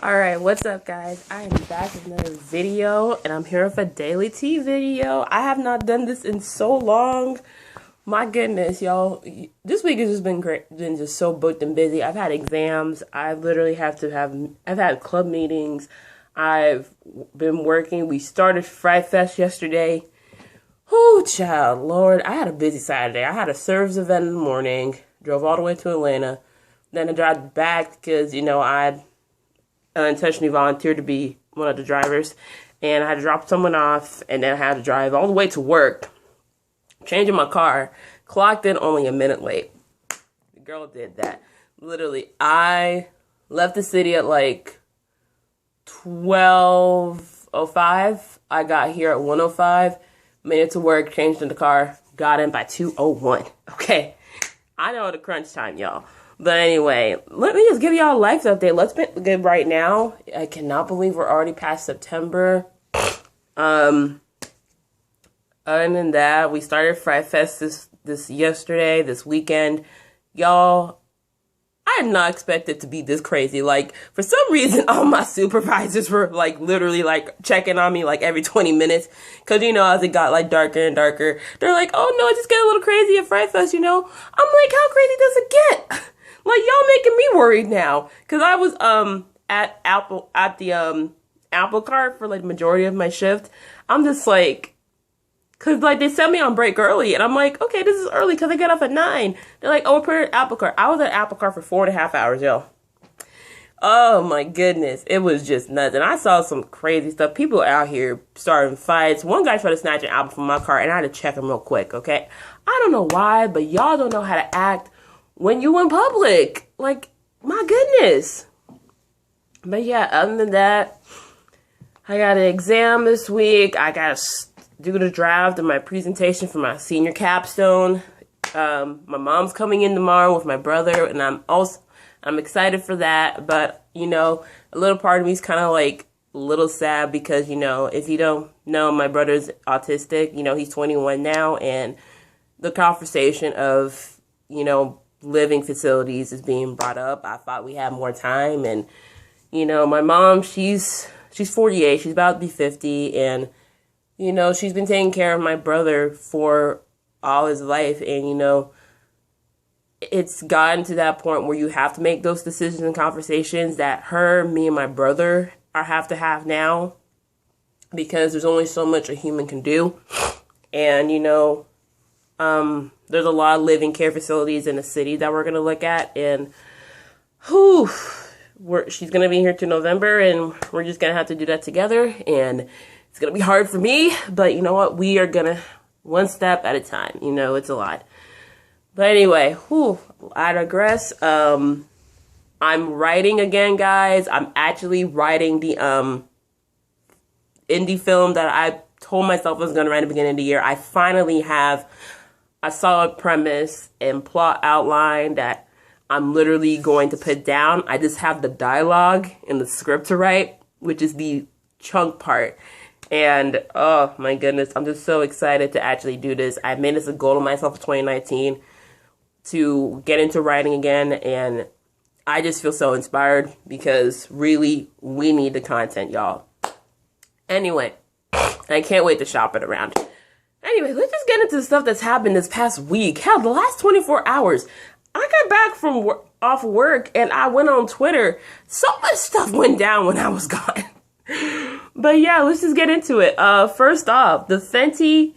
Alright, what's up guys? I am back with another video and I'm here with a daily tea video. I have not done this in so long. My goodness, y'all. This week has just been great, been just so booked and busy. I've had exams. I literally I've had club meetings. I've been working. We started Fright Fest yesterday. Oh, child, Lord. I had a busy Saturday. I had a service event in the morning. Drove all the way to Atlanta. Then I drive back because, I unintentionally volunteered to be one of the drivers, and I had to drop someone off, and then I had to drive all the way to work, changing my car, clocked in only a minute late. The girl did that. Literally, I left the city at like 12:05. I got here at 1:05, made it to work, changed in the car, got in by 2:01. Okay, I know the crunch time, y'all. But anyway, let me just give y'all a life update. Let's be good right now. I cannot believe we're already past September. Other than that, we started Fright Fest this weekend. Y'all, I did not expect it to be this crazy. Like, for some reason, all my supervisors were like literally like checking on me like every 20 minutes. Cause as it got like darker and darker, they're like, oh no, it just get a little crazy at Fright Fest, I'm like, how crazy does it get? Like, y'all making me worried now. Cause I was at the Apple Cart for like the majority of my shift. I'm just like, cause like they sent me on break early, and I'm like, okay, this is early cause I got off at 9. They're like, oh, we're putting at Apple Cart. I was at Apple Cart for 4.5 hours, y'all. Oh my goodness, it was just nuts. And I saw some crazy stuff. People out here starting fights. One guy tried to snatch an apple from my car, and I had to check him real quick. Okay, I don't know why, but y'all don't know how to act when you in public. Like, my goodness. But yeah, other than that, I got an exam this week. I got to do the draft of my presentation for my senior capstone. My mom's coming in tomorrow with my brother, and I'm excited for that. But, a little part of me is kind of like a little sad because, if you don't know, my brother's autistic. He's 21 now, and the conversation of, living facilities is being brought up. I thought we had more time, and my mom, she's 48, she's about to be 50, and she's been taking care of my brother for all his life, and it's gotten to that point where you have to make those decisions and conversations that me and my brother have to have now, because there's only so much a human can do. And there's a lot of living care facilities in the city that we're going to look at, and she's going to be here till November, and we're just going to have to do that together, and it's going to be hard for me, but you know what? We are going to, one step at a time. It's a lot. But anyway, I digress. I'm writing again, guys. I'm actually writing the indie film that I told myself I was going to write at the beginning of the year. I finally have a solid premise and plot outline that I'm literally going to put down. I just have the dialogue and the script to write, which is the chunk part. And oh my goodness, I'm just so excited to actually do this. I made this a goal to myself for 2019 to get into writing again, and I just feel so inspired because really we need the content, y'all. Anyway, I can't wait to shop it around. Anyway, let's just get into the stuff that's happened this past week. Hell, the last 24 hours. I got back from off work, and I went on Twitter. So much stuff went down when I was gone. But yeah, let's just get into it. First off, the Fenty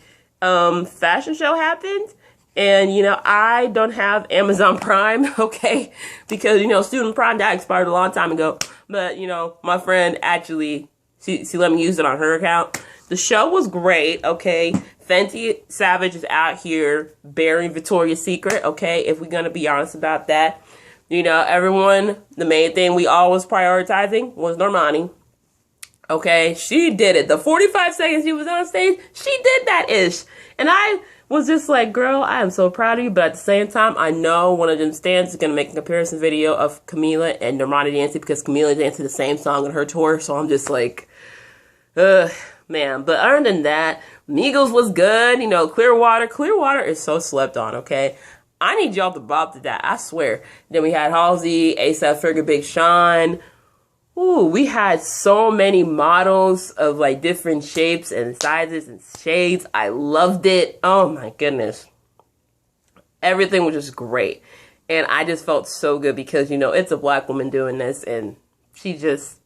fashion show happened. And, I don't have Amazon Prime, okay? Because, Student Prime, that expired a long time ago. But, my friend actually, she let me use it on her account. The show was great, okay? Fenty Savage is out here bearing Victoria's Secret, okay? If we're going to be honest about that. Everyone, the main thing we all was prioritizing was Normani. Okay? She did it. The 45 seconds she was on stage, she did that ish. And I was just like, girl, I am so proud of you. But at the same time, I know one of them stands is going to make a comparison video of Camila and Normani dancing, because Camila danced to the same song on her tour. So I'm just like, man. But other than that, Migos was good. Clearwater. Clearwater is so slept on, okay? I need y'all to bop to that, I swear. Then we had Halsey, A$AP Ferg, Big Sean. Ooh, we had so many models of like different shapes and sizes and shades. I loved it. Oh my goodness. Everything was just great. And I just felt so good because, you know, it's a black woman doing this and she just,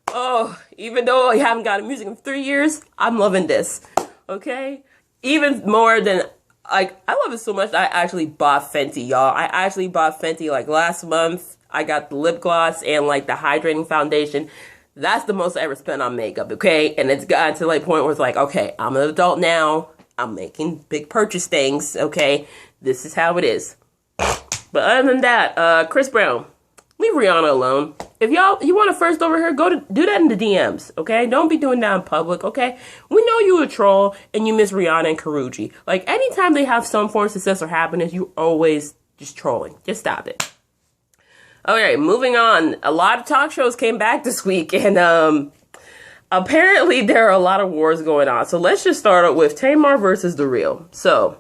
oh, even though I haven't gotten music in 3 years, I'm loving this. Okay? Even more than, like, I love it so much I actually bought Fenty, y'all. I actually bought Fenty like last month. I got the lip gloss and like the hydrating foundation. That's the most I ever spent on makeup, okay? And it's gotten to like point where it's like, okay, I'm an adult now. I'm making big purchase things, okay? This is how it is. But other than that, Chris Brown, leave Rihanna alone. If you want to first over her, do that in the DMs, okay? Don't be doing that in public, okay? We know you a troll and you miss Rihanna and Karrueche. Like, anytime they have some form of success or happiness, you always just trolling. Just stop it. Okay, moving on. A lot of talk shows came back this week, and apparently there are a lot of wars going on. So let's just start out with Tamar versus The Real. So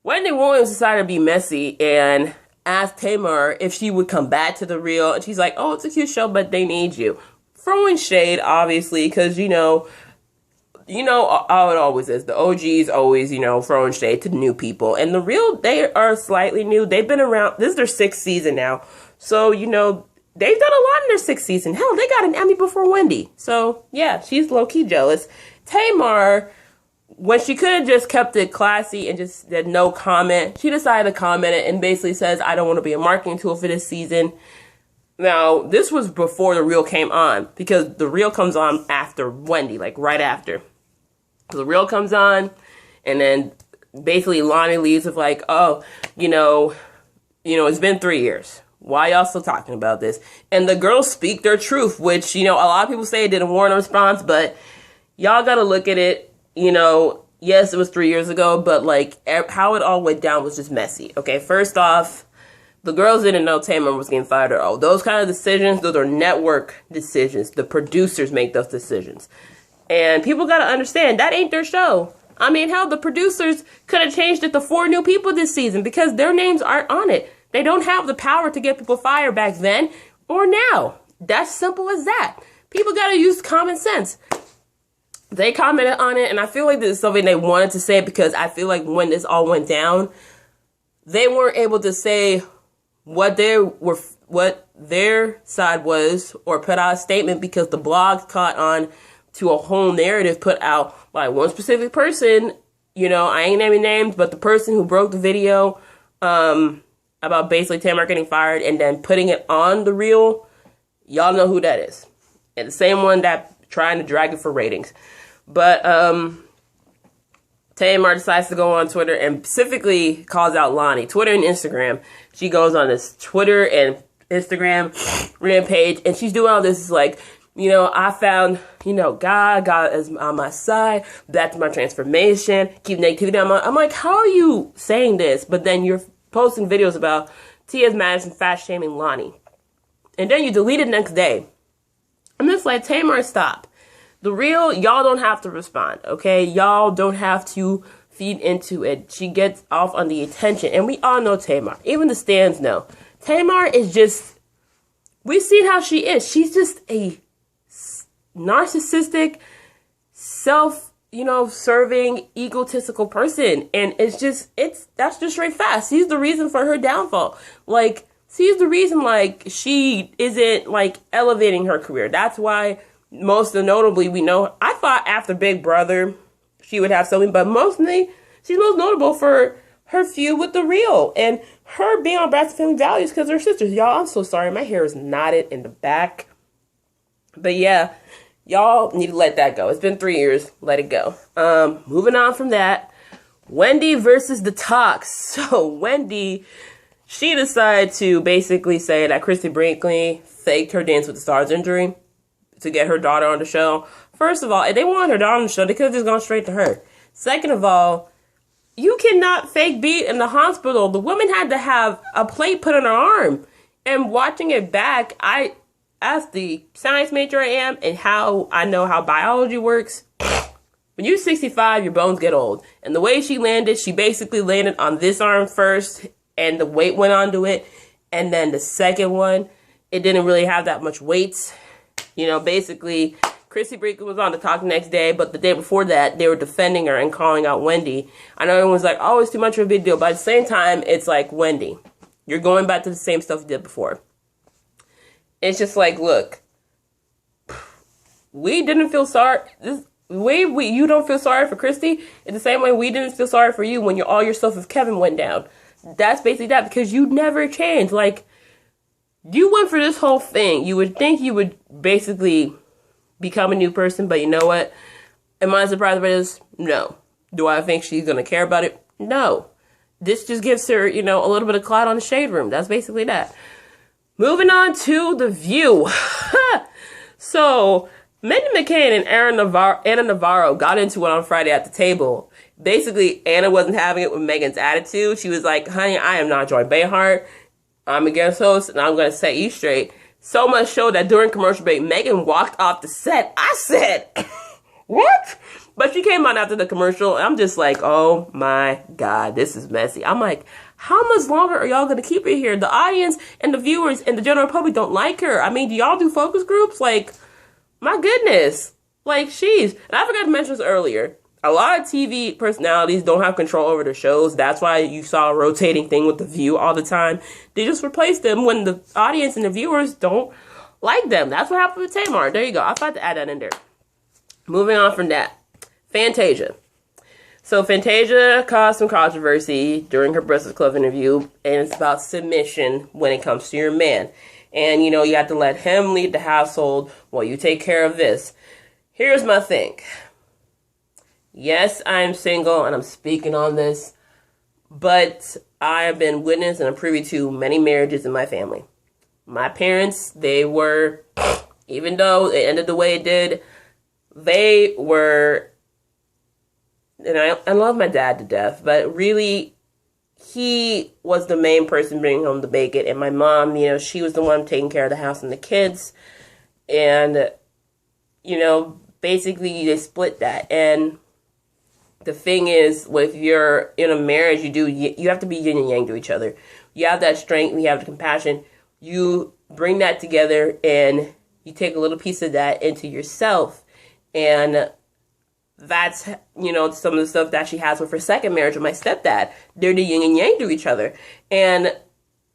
Wendy Williams decided to be messy and asked Tamar if she would come back to The Real. And she's like, oh, it's a cute show, but they need you. Throwing shade, obviously, because, you know how it always is. The OGs always, throwing shade to new people. And The Real, they are slightly new. They've been around. This is their 6th season now. So, they've done a lot in their 6th season. Hell, they got an Emmy before Wendy. So, yeah, she's low-key jealous. Tamar, when she could have just kept it classy and just did no comment, she decided to comment it and basically says, I don't want to be a marketing tool for this season. Now, this was before The Real came on, because The Real comes on after Wendy, like right after. The Real comes on, and then basically Lonnie leaves with like, oh, it's been 3 years. Why y'all still talking about this? And the girls speak their truth, which, a lot of people say it didn't warrant a response, but y'all gotta look at it, yes, it was 3 years ago, but like how it all went down was just messy. Okay, first off, the girls didn't know Tamar was getting fired at all. Those kind of decisions, those are network decisions. The producers make those decisions. And people got to understand, that ain't their show. I mean, hell, the producers could have changed it to 4 new people this season because their names aren't on it. They don't have the power to get people fired back then or now. That's simple as that. People got to use common sense. They commented on it, and I feel like this is something they wanted to say because I feel like when this all went down, they weren't able to say what their side was or put out a statement because the blogs caught on to a whole narrative put out by one specific person. I ain't naming names, but the person who broke the video about basically Tamar getting fired and then putting it on The Real, y'all know who that is. And the same one that trying to drag it for ratings. But Tamar decides to go on Twitter and specifically calls out Lonnie. Twitter and Instagram. She goes on this Twitter and Instagram rampage, and she's doing all this like, I found, God is on my side. That's my transformation. Keep negativity on I'm like, how are you saying this? But then you're posting videos about T.S. Madison fat shaming Lonnie. And then you delete it next day. I'm just like, Tamar, stop. The Real, y'all don't have to respond, okay? Y'all don't have to feed into it. She gets off on the attention. And we all know Tamar. Even the stands know. Tamar is just, we've seen how she is. She's just a narcissistic, serving, egotistical person. And that's just straight fast. She's the reason for her downfall. Like, she's the reason, like, she isn't, like, elevating her career. That's why, most notably, we know, I thought after Big Brother, she would have something, but mostly, she's most notable for her feud with The Real, and her being on Brad's Family Values because they're sisters. Y'all, I'm so sorry, my hair is knotted in the back. But yeah, y'all need to let that go. It's been 3 years. Let it go. Moving on from that, Wendy versus the Talks. So Wendy, she decided to basically say that Christy Brinkley faked her Dance with the Stars injury to get her daughter on the show. First of all, if they wanted her daughter on the show, they could have just gone straight to her. Second of all, you cannot fake beat in the hospital. The woman had to have a plate put on her arm. And watching it back, as the science major I am and how I know how biology works, when you're 65, your bones get old. And the way she landed, she basically landed on this arm first, and the weight went onto it. And then the second one, it didn't really have that much weight. You know, basically, Chrissy Brinkley was on the talk the next day, but the day before that, they were defending her and calling out Wendy. I know everyone's like, oh, it's too much of a big deal. But at the same time, it's like, Wendy, you're going back to the same stuff you did before. It's just like, look, we didn't feel sorry. You don't feel sorry for Christy in the same way we didn't feel sorry for you when all your stuff with Kevin went down. That's basically that, because you never changed. Like, you went for this whole thing. You would think you would basically become a new person, but you know what? Am I surprised by this? No. Do I think she's going to care about it? No. This just gives her, you know, a little bit of clout on the Shade Room. That's basically that. Moving on to The View. So, Mindy McCain and Anna Navarro got into it on Friday at the table. Basically, Anna wasn't having it with Megan's attitude. She was like, honey, I am not Joy Behar. I'm a guest host, and I'm going to set you straight. So much so that during commercial break, Megan walked off the set. I said, what? But she came on after the commercial, and I'm just like, oh my God, this is messy. I'm like, how much longer are y'all going to keep it here? The audience and the viewers and the general public don't like her. I mean, do y'all do focus groups? Like, my goodness. Like, sheesh. And I forgot to mention this earlier. A lot of TV personalities don't have control over their shows. That's why you saw a rotating thing with The View all the time. They just replace them when the audience and the viewers don't like them. That's what happened with Tamar. There you go. I thought to add that in there. Moving on from that. Fantasia. So Fantasia caused some controversy during her Breakfast Club interview. And it's about submission when it comes to your man. And, you know, you have to let him lead the household while you take care of this. Here's my thing. Yes, I am single and I'm speaking on this, but I have been witness and I'm privy to many marriages in my family. My parents, they were, even though it ended the way it did, they were, and I love my dad to death, but really, he was the main person bringing home the bacon. And my mom, you know, she was the one taking care of the house and the kids. And, you know, basically they split that. And the thing is, if you're in a marriage, you have to be yin and yang to each other. You have that strength, you have the compassion. You bring that together and you take a little piece of that into yourself. And that's, you know, some of the stuff that she has with her second marriage with my stepdad. They're the yin and yang to each other. And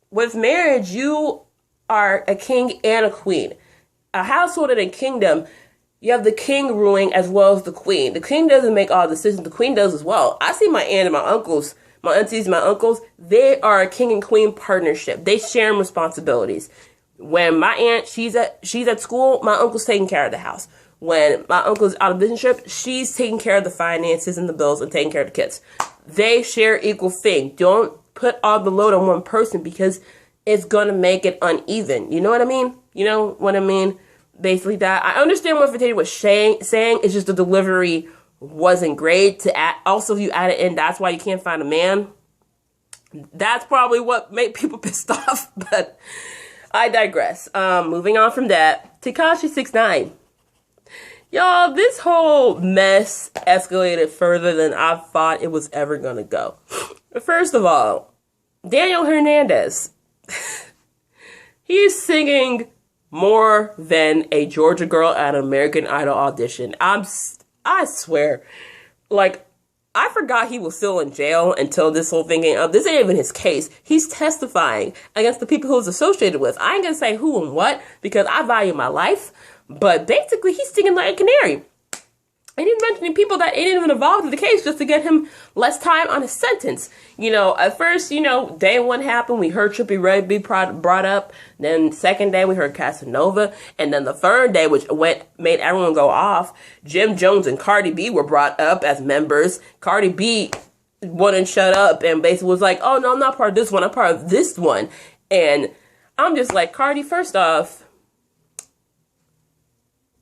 with marriage, you are a king and a queen. A household and a kingdom, you have the king ruling as well as the queen. The king doesn't make all decisions. The queen does as well. I see my aunt and my uncles, my aunties, my uncles, they are a king and queen partnership. They share responsibilities. When my aunt, she's at school, my uncle's taking care of the house. When my uncle's out of business trip, she's taking care of the finances and the bills and taking care of the kids. They share equal thing. Don't put all the load on one person because it's going to make it uneven. You know what I mean? You know what I mean? Basically that. I understand what Fantasia was saying. It's just the delivery wasn't great. Also, if you add it in, that's why you can't find a man. That's probably what made people pissed off. But I digress. Moving on from that. Tekashi 6ix9ine. Y'all, this whole mess escalated further than I thought it was ever going to go. First of all, Daniel Hernandez. He's singing more than a Georgia girl at an American Idol audition. I swear. Like, I forgot he was still in jail until this whole thing came up. This ain't even his case. He's testifying against the people he was associated with. I ain't gonna say who and what because I value my life. But basically, he's singing like a canary. And he's mentioning people that ain't even involved in the case just to get him less time on his sentence. You know, at first, you know, day one happened. We heard Trippie Redd be brought up. Then second day, we heard Casanova. And then the third day, which made everyone go off, Jim Jones and Cardi B were brought up as members. Cardi B wouldn't shut up and basically was like, oh, no, I'm not part of this one. I'm part of this one. And I'm just like, Cardi, first off,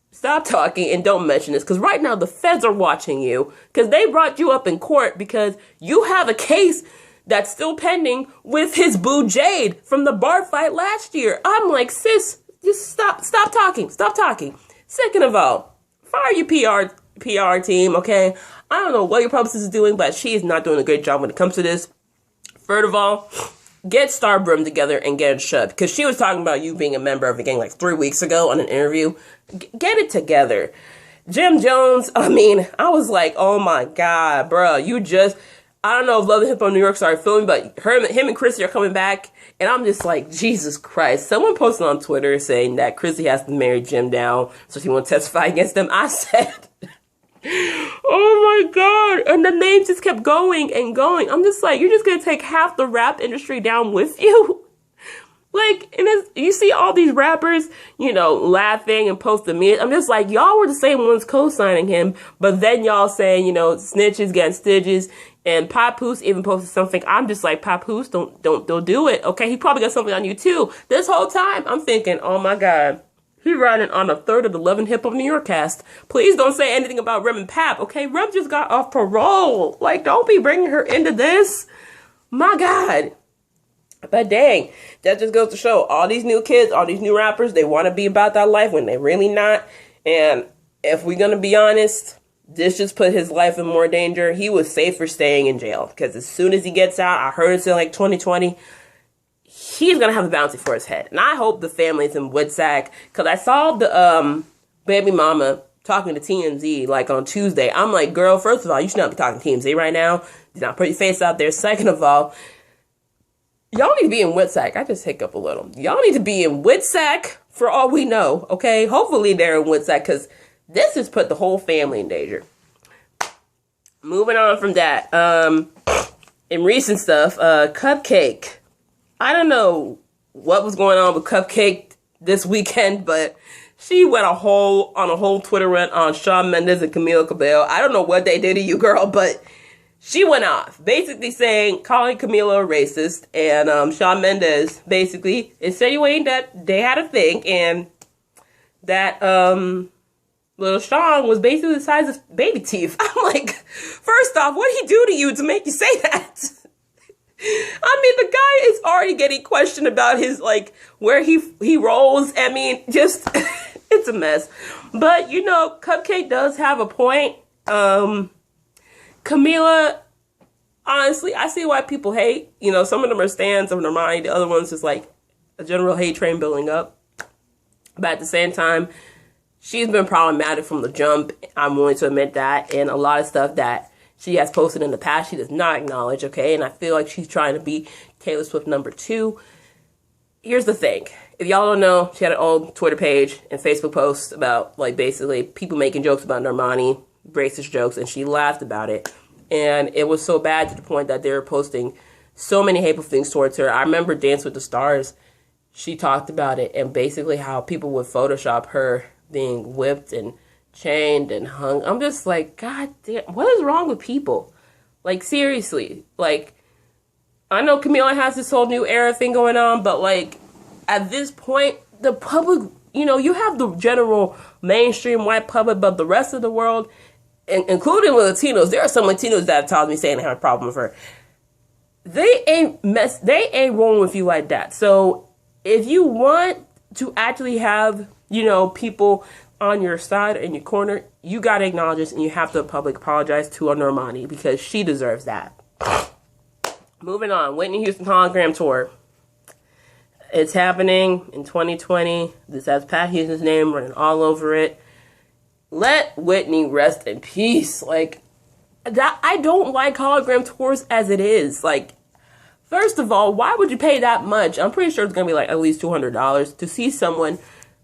stop talking and don't mention this because right now the feds are watching you because they brought you up in court because you have a case that's still pending with his boo Jade from the bar fight last year. I'm like, sis, just stop talking. Stop talking. Second of all, fire your PR team, okay? I don't know what your publicist is doing, but she is not doing a great job when it comes to this. Third of all, get Starbrim together and get it shut. Because she was talking about you being a member of the gang like 3 weeks ago on an interview. Get it together. Jim Jones, I mean, I was like, oh my God, bro, you just, I don't know if Love and Hip Hop New York started filming, but him and Chrissy are coming back. And I'm just like, Jesus Christ. Someone posted on Twitter saying that Chrissy has to marry Jim down so she won't testify against him. I said, oh my God. And the names just kept going and going. I'm just like, you're just going to take half the rap industry down with you? Like, and you see all these rappers, you know, laughing and posting memes. I'm just like, y'all were the same ones co-signing him, but then y'all saying, you know, Snitches getting stitches, and Papoose even posted something. I'm just like, Papoose, don't do it, okay? He probably got something on you too. This whole time, I'm thinking, oh my God, he riding on a third of the Love and Hip Hop New York cast. Please don't say anything about Rem and Pap, okay? Rem just got off parole. Like, don't be bringing her into this. My God. But dang, that just goes to show all these new kids, all these new rappers, they want to be about that life when they're really not. And if we're going to be honest, this just put his life in more danger. He was safer staying in jail because as soon as he gets out, I heard it's in like 2020, he's going to have a bounty for his head. And I hope the family's in Woodsack because I saw the baby mama talking to TMZ like on Tuesday. I'm like, girl, first of all, you should not be talking to TMZ right now. Do not put your face out there. Second of all, y'all need to be in Woodsack. I just hiccup a little. Y'all need to be in Woodsack for all we know, okay? Hopefully they're in Woodsack because this has put the whole family in danger. Moving on from that. In recent stuff, Cupcake. I don't know what was going on with Cupcake this weekend, but she went on a whole Twitter rant on Shawn Mendes and Camila Cabello. I don't know what they did to you, girl, but she went off, basically calling Camila a racist, and Shawn Mendes basically insinuating that they had a thing, and that little Shawn was basically the size of baby teeth. I'm like, first off, what did he do to you to make you say that? I mean, the guy is already getting questioned about his, like, where he rolls. I mean, just, it's a mess. But, you know, Cupcake does have a point. Camila, honestly, I see why people hate. You know, some of them are stands, some of them are mine. The other ones is like a general hate train building up. But at the same time, she's been problematic from the jump. I'm willing to admit that. And a lot of stuff that she has posted in the past, she does not acknowledge, okay? And I feel like she's trying to be Taylor Swift #2. Here's the thing. If y'all don't know, she had an old Twitter page and Facebook post about, like, basically people making jokes about Normani, racist jokes, and she laughed about it. And it was so bad to the point that they were posting so many hateful things towards her. I remember Dance with the Stars. She talked about it and basically how people would Photoshop her being whipped and chained and hung. I'm just like, God damn, what is wrong with people? Like, seriously. Like, I know Camila has this whole new era thing going on, but, like, at this point, the public, you know, you have the general mainstream white public, but the rest of the world, including with Latinos, there are some Latinos that have told me saying they have a problem with her. They ain't rolling with you like that. So if you want to actually have, you know, people on your side and your corner, you got to acknowledge this and you have to publicly apologize to Normani because she deserves that. Moving on, Whitney Houston hologram tour. It's happening in 2020. This has Pat Houston's name running all over it. Let Whitney rest in peace. Like, that, I don't like hologram tours as it is. Like, first of all, why would you pay that much? I'm pretty sure it's going to be like at least $200 to see someone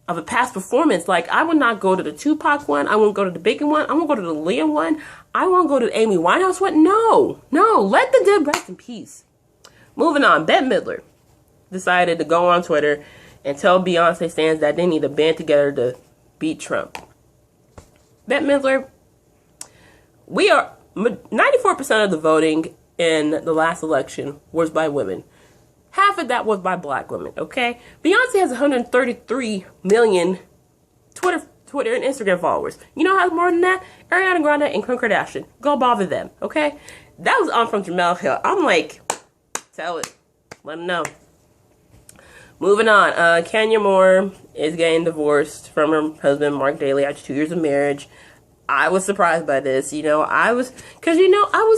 of a past performance. Like, I would not go to the Tupac one. I won't go to the Biggie one. I won't go to the Liam one. I won't go to the Amy Winehouse one. No, let the dead rest in peace. Moving on, Bette Midler decided to go on Twitter and tell Beyonce fans that they need to band together to beat Trump. Bette Midler, 94% of the voting in the last election was by women. Half of that was by black women, okay? Beyonce has 133 million Twitter and Instagram followers. You know who has more than that? Ariana Grande and Kim Kardashian. Go bother them, okay? That was on from Jamel Hill. I'm like, tell it. Let them know. Moving on. Kenya Moore is getting divorced from her husband, Mark Daly, after 2 years of marriage. I was surprised by this. You know, I was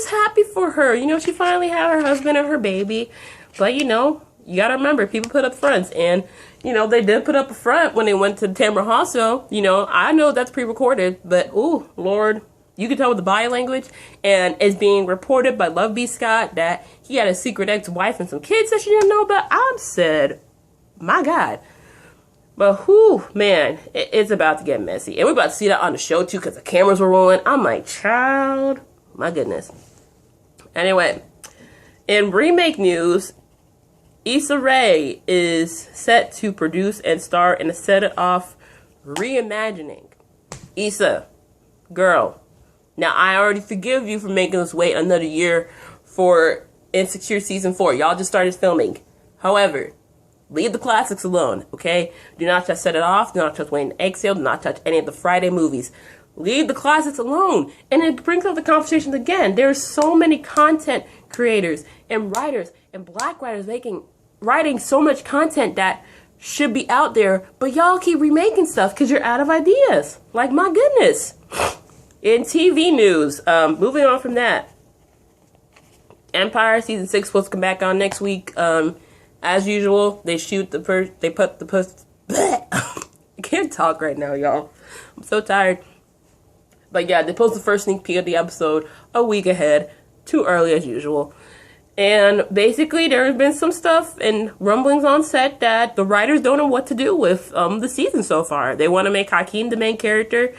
happy for her. You know, she finally had her husband and her baby. But, you know, you gotta remember, people put up fronts. And, you know, they did put up a front when they went to the Tamar Hospital. You know, I know that's pre-recorded, but, ooh, Lord, you can tell with the body language. And it's being reported by Love B. Scott that he had a secret ex-wife and some kids that she didn't know about. I said, my God. But, whew, man, it's about to get messy. And we're about to see that on the show, too, because the cameras were rolling. I'm like, child, my goodness. Anyway, in remake news, Issa Rae is set to produce and star in a Set It Off reimagining. Issa, girl, now I already forgive you for making us wait another year for Insecure Season 4. Y'all just started filming. However, leave the classics alone, okay? Do not touch Set It Off. Do not touch Wayne Exhale. Do not touch any of the Friday movies. Leave the classics alone. And it brings up the conversation again. There's so many content creators and writers and black writers writing so much content that should be out there, but y'all keep remaking stuff because you're out of ideas. Like, my goodness. In TV news, moving on from that, Empire Season 6 supposed to come back on next week. As usual, they put the post. I can't talk right now, y'all. I'm so tired. But yeah, they posted the first sneak peek of the episode a week ahead, too early as usual. And basically, there's been some stuff and rumblings on set that the writers don't know what to do with the season so far. They want to make Hakeem the main character,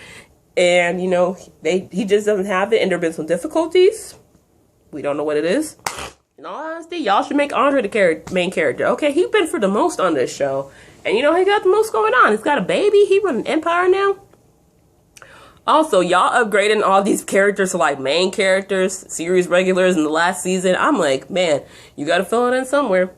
and you know he just doesn't have it. And there've been some difficulties. We don't know what it is. In all honesty, y'all should make Andre the main character. Okay, he's been for the most on this show. And you know, he got the most going on. He's got a baby. He running Empire now. Also, y'all upgrading all these characters to, like, main characters, series regulars in the last season. I'm like, man, you got to fill it in somewhere.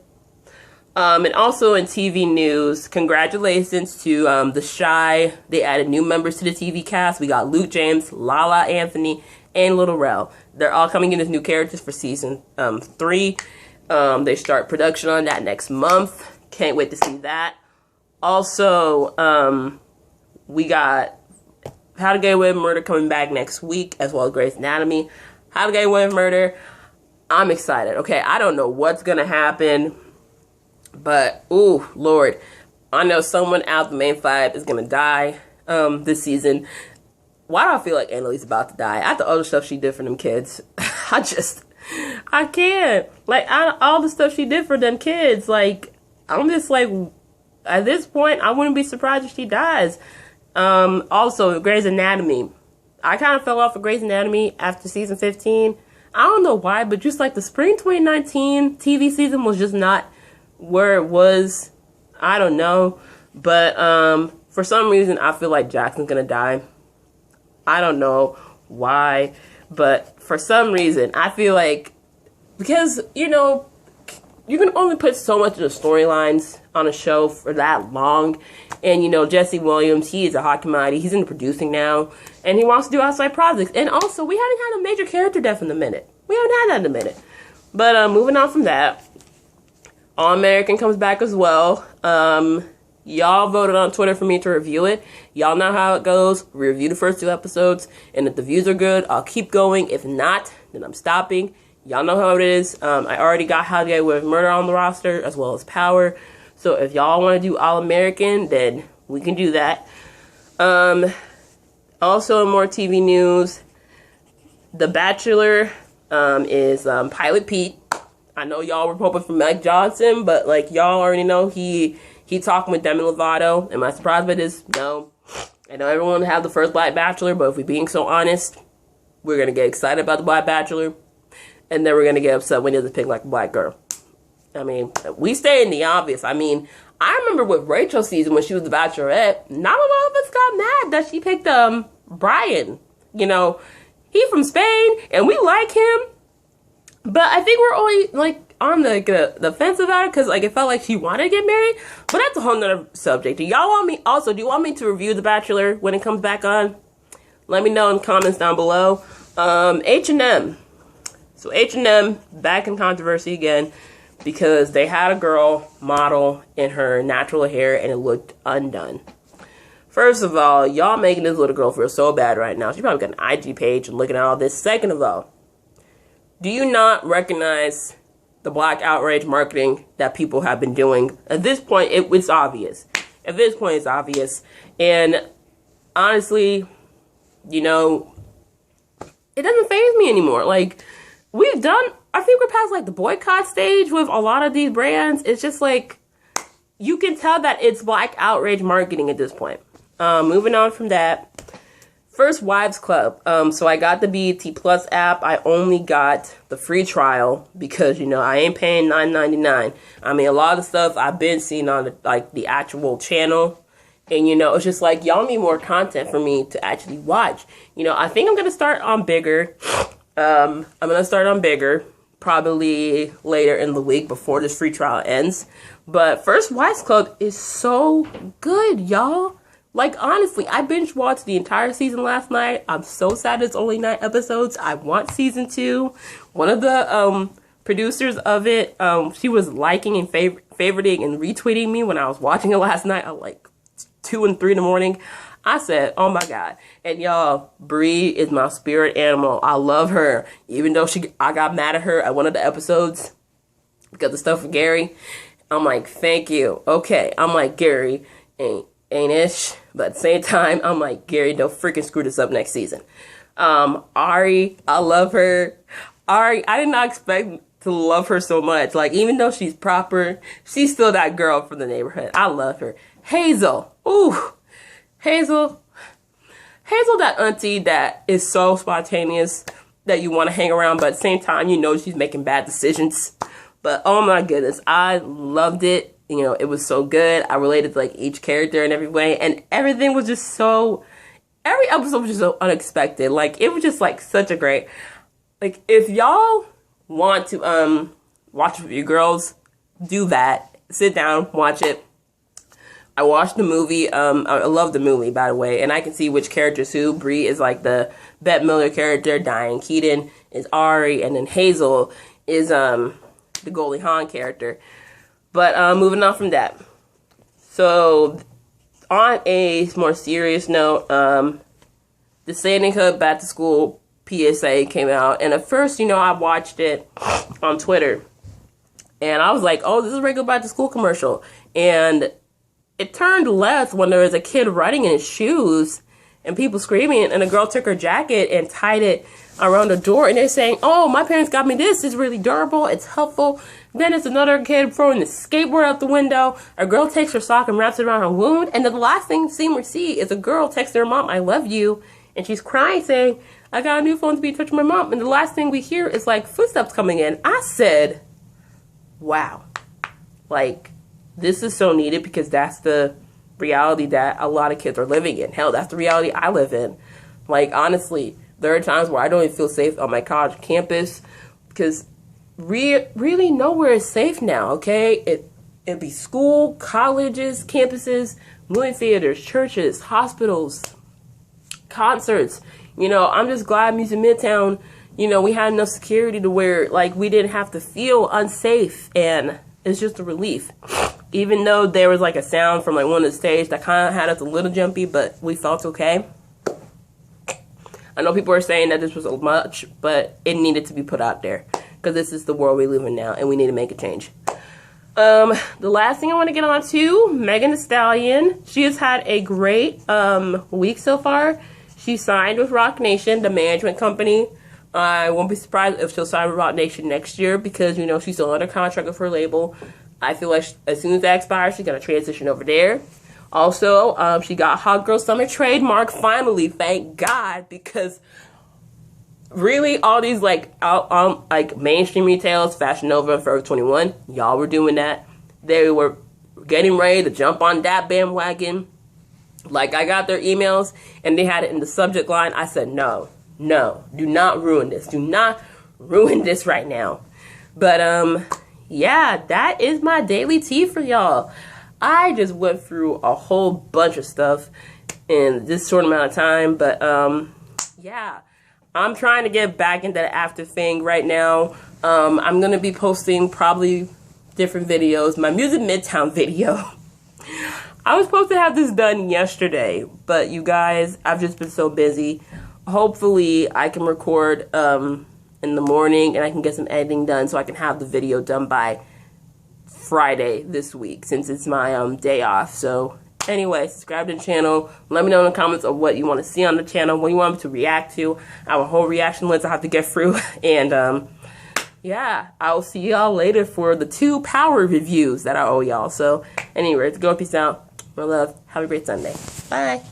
And also in TV news, congratulations to The Shy. They added new members to the TV cast. We got Luke James, Lala Anthony, and Little Rel. They're all coming in as new characters for season 3. They start production on that next month. Can't wait to see that. Also, we got How to Get Away with Murder coming back next week, as well as Grey's Anatomy. How to Get Away with Murder, I'm excited. Okay, I don't know what's going to happen, but, ooh, Lord. I know someone out the main 5 is going to die this season. Why do I feel like Annalise about to die? After all the stuff she did for them kids. I can't. Like, all the stuff she did for them kids, like, I'm just like, at this point, I wouldn't be surprised if she dies. Also, Grey's Anatomy. I kind of fell off of Grey's Anatomy after season 15. I don't know why, but just like the spring 2019 TV season was just not where it was. I don't know. But, for some reason, I feel like Jackson's gonna die. I don't know why, but for some reason, I feel like, because, you know, you can only put so much of the storylines on a show for that long. And, you know, Jesse Williams, he is a hot commodity. He's in producing now. And he wants to do outside projects. And also, we haven't had a major character death in a minute. We haven't had that in a minute. But moving on from that, All American comes back as well. Y'all voted on Twitter for me to review it. Y'all know how it goes. Review the first 2 episodes. And if the views are good, I'll keep going. If not, then I'm stopping. Y'all know how it is. I already got How to Get Away with Murder on the roster, as well as Power. So if y'all want to do All-American, then we can do that. Also, in more TV news, The Bachelor is Pilot Pete. I know y'all were hoping for Mike Johnson, but like y'all already know, he talking with Demi Lovato. Am I surprised by this? No. I know everyone have the first Black Bachelor, but if we're being so honest, we're going to get excited about the Black Bachelor. And then we're going to get upset when he doesn't pick like a black girl. I mean, we stay in the obvious. I mean, I remember with Rachel's season when she was the Bachelorette, not a lot of us got mad that she picked Brian. You know, he from Spain, and we like him. But I think we're only, like, on the fence about it, because, like, it felt like she wanted to get married. But that's a whole nother subject. Do y'all want me, also, do you want me to review The Bachelor when it comes back on? Let me know in the comments down below. H&M. So H&M back in controversy again because they had a girl model in her natural hair and it looked undone. First of all, y'all making this little girl feel so bad right now. She probably got an IG page and looking at all this. Second of all, do you not recognize the black outrage marketing that people have been doing. At this point, it's obvious. At this point, it's obvious. And honestly, you know, it doesn't faze me anymore. Like, I think we're past like the boycott stage with a lot of these brands. It's just like, you can tell that it's black outrage marketing at this point. Moving on from that. First Wives Club. So I got the BET Plus app. I only got the free trial because, you know, I ain't paying $9.99. I mean, a lot of stuff I've been seeing on the actual channel. And, you know, it's just like, y'all need more content for me to actually watch. You know, I think I'm going to start on Bigger. I'm going to start on Bigger probably later in the week before this free trial ends. But First Wives Club is so good, y'all. Like, honestly, I binge watched the entire season last night. I'm so sad it's only 9 episodes. I want season 2. One of the producers of it, she was liking and favoriting and retweeting me when I was watching it last night at like 2 and 3 in the morning. I said, oh my God. And y'all, Bree is my spirit animal. I love her. Even though I got mad at her at one of the episodes because of stuff with Gary. I'm like, thank you. Okay. I'm like, Gary ain't ish, but at the same time, I'm like, Gary, don't freaking screw this up next season. Ari, I love her. Ari, I did not expect to love her so much. Like, even though she's proper, she's still that girl from the neighborhood. I love her. Hazel, ooh, Hazel, that auntie that is so spontaneous that you want to hang around, but at the same time, you know she's making bad decisions. But oh my goodness, I loved it. You know, it was so good. I related to like each character in every way, and everything was just so, every episode was just so unexpected. Like, it was just like such a great, like, if y'all want to watch it with your girls, do that. Sit down, watch it. I watched the movie. I love the movie, by the way, and I can see which characters who. Bree is like the Bette Miller character. Diane Keaton is Ari, and then Hazel is the Goldie Hawn character. But moving on from that. So, on a more serious note, the Sandy Hook Back to School PSA came out. And at first, you know, I watched it on Twitter. And I was like, oh, this is a regular Back to School commercial. And it turned left when there was a kid running in his shoes and people screaming. And a girl took her jacket and tied it around the door. And they're saying, oh, my parents got me this. It's really durable. It's helpful. Then it's another kid throwing the skateboard out the window. A girl takes her sock and wraps it around her wound. And then the last thing we see is a girl texting her mom, I love you. And she's crying saying, I got a new phone to be in touch with my mom. And the last thing we hear is like footsteps coming in. I said, wow. Like, this is so needed because that's the reality that a lot of kids are living in. Hell, that's the reality I live in. Like, honestly, there are times where I don't even feel safe on my college campus because really nowhere is safe now, okay? It'd be school, colleges, campuses, movie theaters, churches, hospitals, concerts. You know, I'm just glad Music Midtown, you know, we had enough security to where, like, we didn't have to feel unsafe, and it's just a relief. Even though there was, like, a sound from, like, one of the stage that kind of had us a little jumpy, but we felt okay. I know people are saying that this was much, but it needed to be put out there. Because this is the world we live in now, and we need to make a change. The last thing I want to get on to, Megan Thee Stallion. She has had a great week so far. She signed with Roc Nation, the management company. I won't be surprised if she'll sign with Roc Nation next year because, you know, she's still under contract with her label. I feel like as soon as that expires, she's going to transition over there. Also, she got Hot Girl Summer trademark finally, thank God, because really all these like mainstream retailers, Fashion Nova and Forever 21, y'all were doing that. They were getting ready to jump on that bandwagon. Like, I got their emails and they had it in the subject line. I said, no, do not ruin this. Do not ruin this right now. But yeah, that is my daily tea for y'all. I just went through a whole bunch of stuff in this short amount of time, but yeah, I'm trying to get back into the after thing right now. I'm gonna be posting probably different videos. My Music Midtown video. I was supposed to have this done yesterday, but you guys, I've just been so busy. Hopefully I can record in the morning, and I can get some editing done so I can have the video done by Friday this week, since it's my day off. So anyway, subscribe to the channel. Let me know in the comments of what you want to see on the channel, what you want me to react to. I have a whole reaction list I have to get through. And yeah, I'll see y'all later for the 2 Power reviews that I owe y'all. So anyway, go, peace out. My love. Have a great Sunday. Bye.